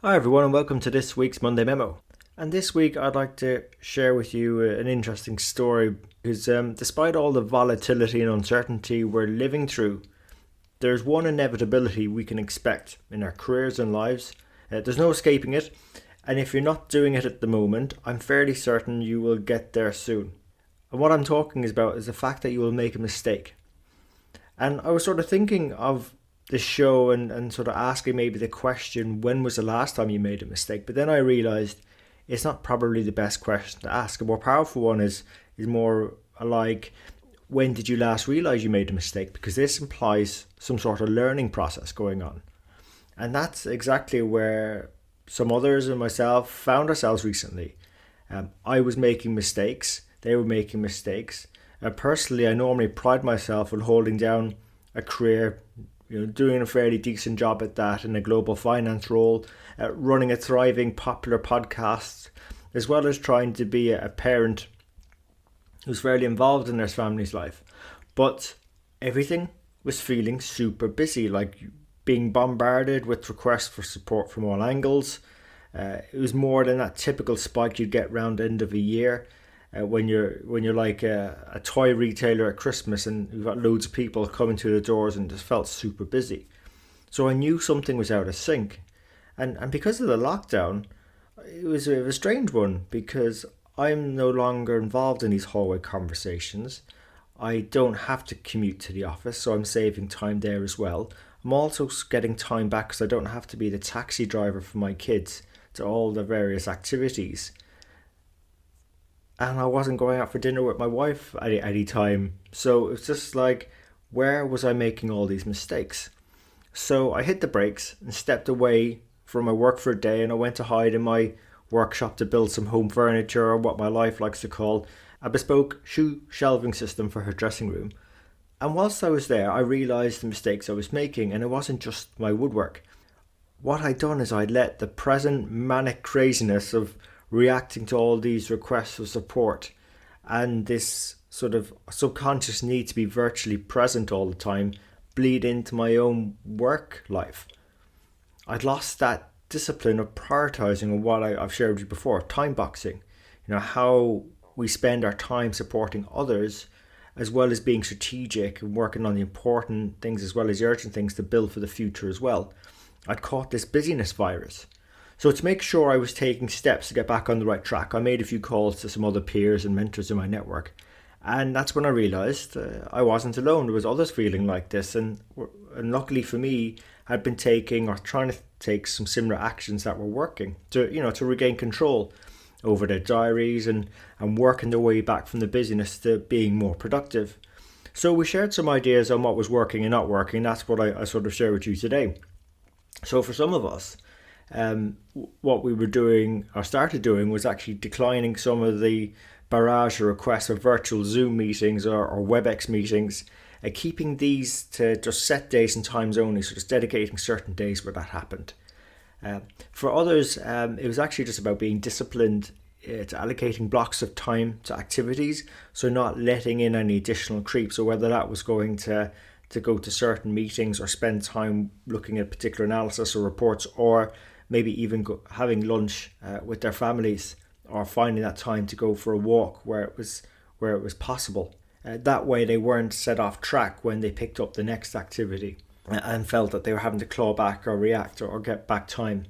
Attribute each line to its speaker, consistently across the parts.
Speaker 1: Hi everyone and welcome to this week's Monday Memo. And this week I'd like to share with you an interesting story because despite all the volatility and uncertainty we're living through, there's one inevitability we can expect in our careers and lives. There's no escaping it, and if you're not doing it at the moment, I'm fairly certain you will get there soon. And what I'm talking about is the fact that you will make a mistake. And I was sort of thinking of this show and sort of asking maybe the question, when was the last time you made a mistake? But then I realized it's not probably the best question to ask. A more powerful one is more like, when did you last realize you made a mistake? Because this implies some sort of learning process going on. And that's exactly where some others and myself found ourselves recently. I was making mistakes. They were making mistakes. Personally, I normally pride myself on holding down a career, doing a fairly decent job at that in a global finance role, running a thriving popular podcast, as well as trying to be a parent who's fairly involved in their family's life. But everything was feeling super busy, like being bombarded with requests for support from all angles. It was more than that typical spike you'd get around the end of a year. When you're like a toy retailer at Christmas and you've got loads of people coming to the doors and just felt super busy. So I knew something was out of sync. And because of the lockdown, it was a strange one because I'm no longer involved in these hallway conversations. I don't have to commute to the office, so I'm saving time there as well. I'm also getting time back because I don't have to be the taxi driver for my kids to all the various activities. And I wasn't going out for dinner with my wife at any time. So it's just like, where was I making all these mistakes? So I hit the brakes and stepped away from my work for a day, and I went to hide in my workshop to build some home furniture, or what my wife likes to call a bespoke shoe shelving system for her dressing room. And whilst I was there, I realised the mistakes I was making, and it wasn't just my woodwork. What I'd done is I'd let the present manic craziness of reacting to all these requests for support and this sort of subconscious need to be virtually present all the time bleed into my own work life. I'd lost that discipline of prioritizing on what I've shared with you before, time boxing. How we spend our time supporting others as well as being strategic and working on the important things as well as the urgent things to build for the future as well. I'd caught this busyness virus. So to make sure I was taking steps to get back on the right track, I made a few calls to some other peers and mentors in my network. And that's when I realised I wasn't alone. There was others feeling like this. And luckily for me, I'd been taking or trying to take some similar actions that were working to regain control over their diaries and working their way back from the busyness to being more productive. So we shared some ideas on what was working and not working. That's what I sort of share with you today. So for some of us, what we were doing or started doing was actually declining some of the barrage of requests of virtual Zoom meetings or WebEx meetings, keeping these to just set days and times only, so just dedicating certain days where that happened. For others, it was actually just about being disciplined to allocating blocks of time to activities, so not letting in any additional creep. So whether that was going to go to certain meetings or spend time looking at particular analysis or reports, or maybe even having lunch with their families, or finding that time to go for a walk where it was possible. That way they weren't set off track when they picked up the next activity and felt that they were having to claw back or react or get back time.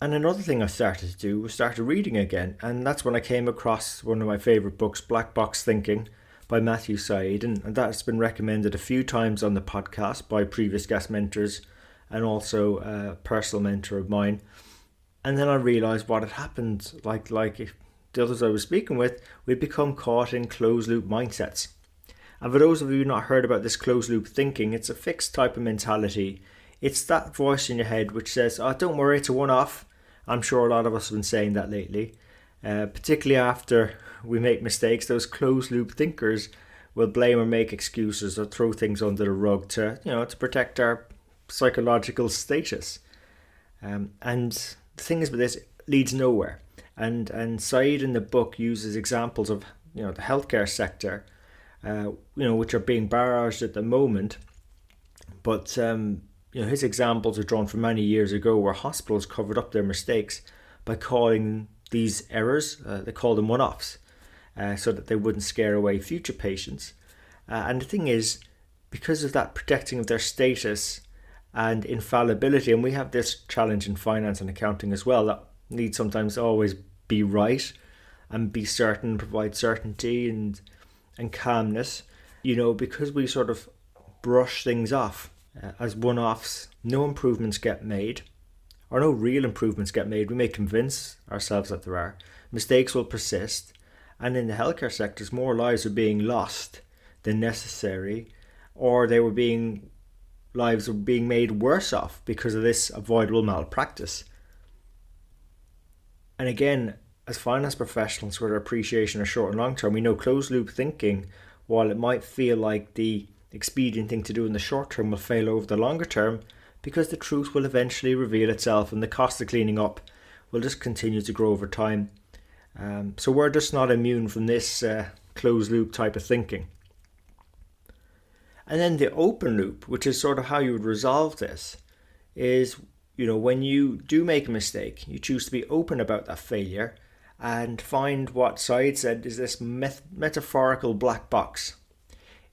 Speaker 1: And another thing I started to do was started reading again, and that's when I came across one of my favourite books, Black Box Thinking by Matthew Syed, and that's been recommended a few times on the podcast by previous guest mentors and also a personal mentor of mine. And then I realised what had happened, like the others I was speaking with, we'd become caught in closed loop mindsets. And for those of you who not heard about this closed loop thinking, it's a fixed type of mentality. It's that voice in your head which says, oh, don't worry, it's a one-off. I'm sure a lot of us have been saying that lately. Particularly after we make mistakes, those closed loop thinkers will blame or make excuses or throw things under the rug to protect our psychological status. And the thing is with this, it leads nowhere. And Said in the book uses examples of the healthcare sector, which are being barraged at the moment. But his examples are drawn from many years ago where hospitals covered up their mistakes by calling these errors, they call them one-offs, so that they wouldn't scare away future patients. And the thing is, because of that protecting of their status and infallibility, and we have this challenge in finance and accounting as well, that need sometimes always be right and be certain, provide certainty and calmness, because we sort of brush things off as one-offs, no improvements get made, or no real improvements get made. We may convince ourselves that there are. Mistakes will persist, and in the healthcare sectors, more lives are being lost than necessary, or lives were being made worse off because of this avoidable malpractice. And again, as finance professionals with our appreciation of short and long term, we know closed loop thinking, while it might feel like the expedient thing to do in the short term, will fail over the longer term, because the truth will eventually reveal itself and the cost of cleaning up will just continue to grow over time. So we're just not immune from this closed loop type of thinking. And then the open loop, which is sort of how you would resolve this, is, when you do make a mistake, you choose to be open about that failure and find what Said said is this metaphorical black box.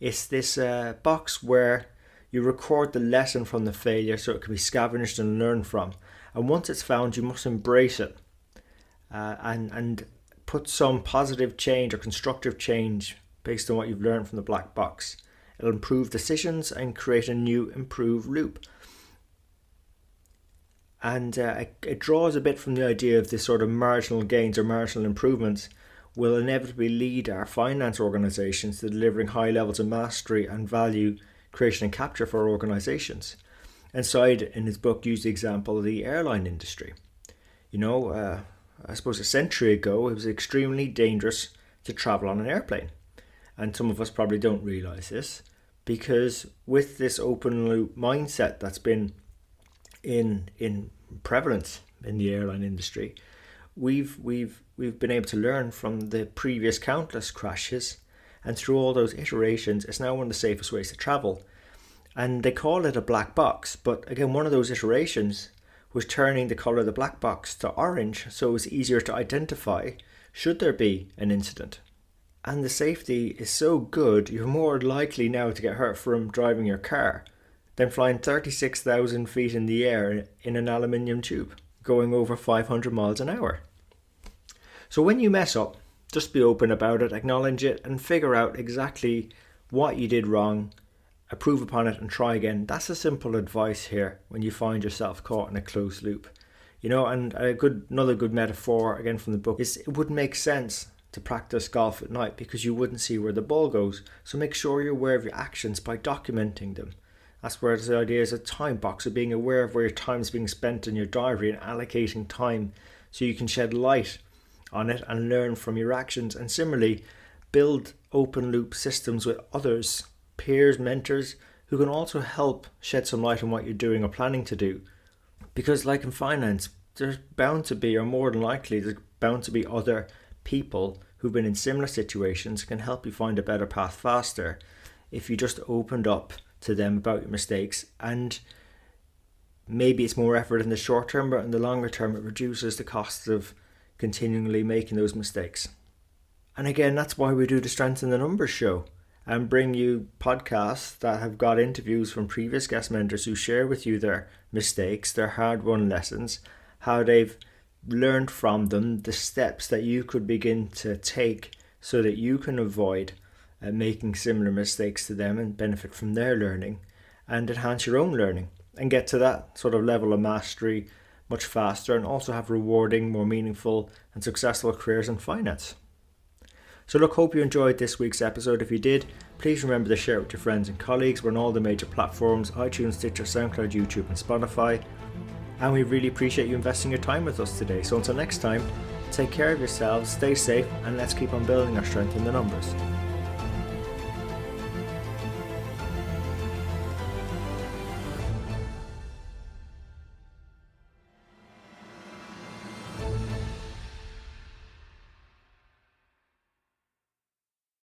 Speaker 1: It's this box where you record the lesson from the failure so it can be scavenged and learned from. And once it's found, you must embrace it and put some positive change or constructive change based on what you've learned from the black box. It'll improve decisions and create a new improved loop. And it draws a bit from the idea of this sort of marginal gains or marginal improvements will inevitably lead our finance organisations to delivering high levels of mastery and value creation and capture for our organisations. And Said, in his book, used the example of the airline industry. I suppose a century ago, it was extremely dangerous to travel on an airplane. And some of us probably don't realise this, because with this open loop mindset that's been in prevalence in the airline industry, we've been able to learn from the previous countless crashes, and through all those iterations, it's now one of the safest ways to travel. And they call it a black box, but again, one of those iterations was turning the colour of the black box to orange, so it was easier to identify should there be an incident. And the safety is so good, you're more likely now to get hurt from driving your car than flying 36,000 feet in the air in an aluminium tube, going over 500 miles an hour. So when you mess up, just be open about it, acknowledge it, and figure out exactly what you did wrong, improve upon it, and try again. That's a simple advice here when you find yourself caught in a closed loop. And another good metaphor, again from the book, is it wouldn't make sense to practice golf at night because you wouldn't see where the ball goes. So make sure you're aware of your actions by documenting them. That's where the idea is a time box, of being aware of where your time is being spent in your diary and allocating time so you can shed light on it and learn from your actions. And similarly, build open loop systems with others, peers, mentors, who can also help shed some light on what you're doing or planning to do. Because like in finance, there's bound to be, or more than likely, there's bound to be other people who've been in similar situations can help you find a better path faster if you just opened up to them about your mistakes. And maybe it's more effort in the short term, but in the longer term it reduces the cost of continually making those mistakes. And again, that's why we do the Strength in the Numbers show and bring you podcasts that have got interviews from previous guest mentors who share with you their mistakes, their hard-won lessons, how they've learned from them, the steps that you could begin to take so that you can avoid making similar mistakes to them and benefit from their learning and enhance your own learning and get to that sort of level of mastery much faster, and also have rewarding, more meaningful and successful careers in finance. So look, hope you enjoyed this week's episode. If you did, please remember to share it with your friends and colleagues. We're on all the major platforms: iTunes, Stitcher, SoundCloud, YouTube and Spotify. And we really appreciate you investing your time with us today. So until next time, take care of yourselves, stay safe, and let's keep on building our strength in the numbers.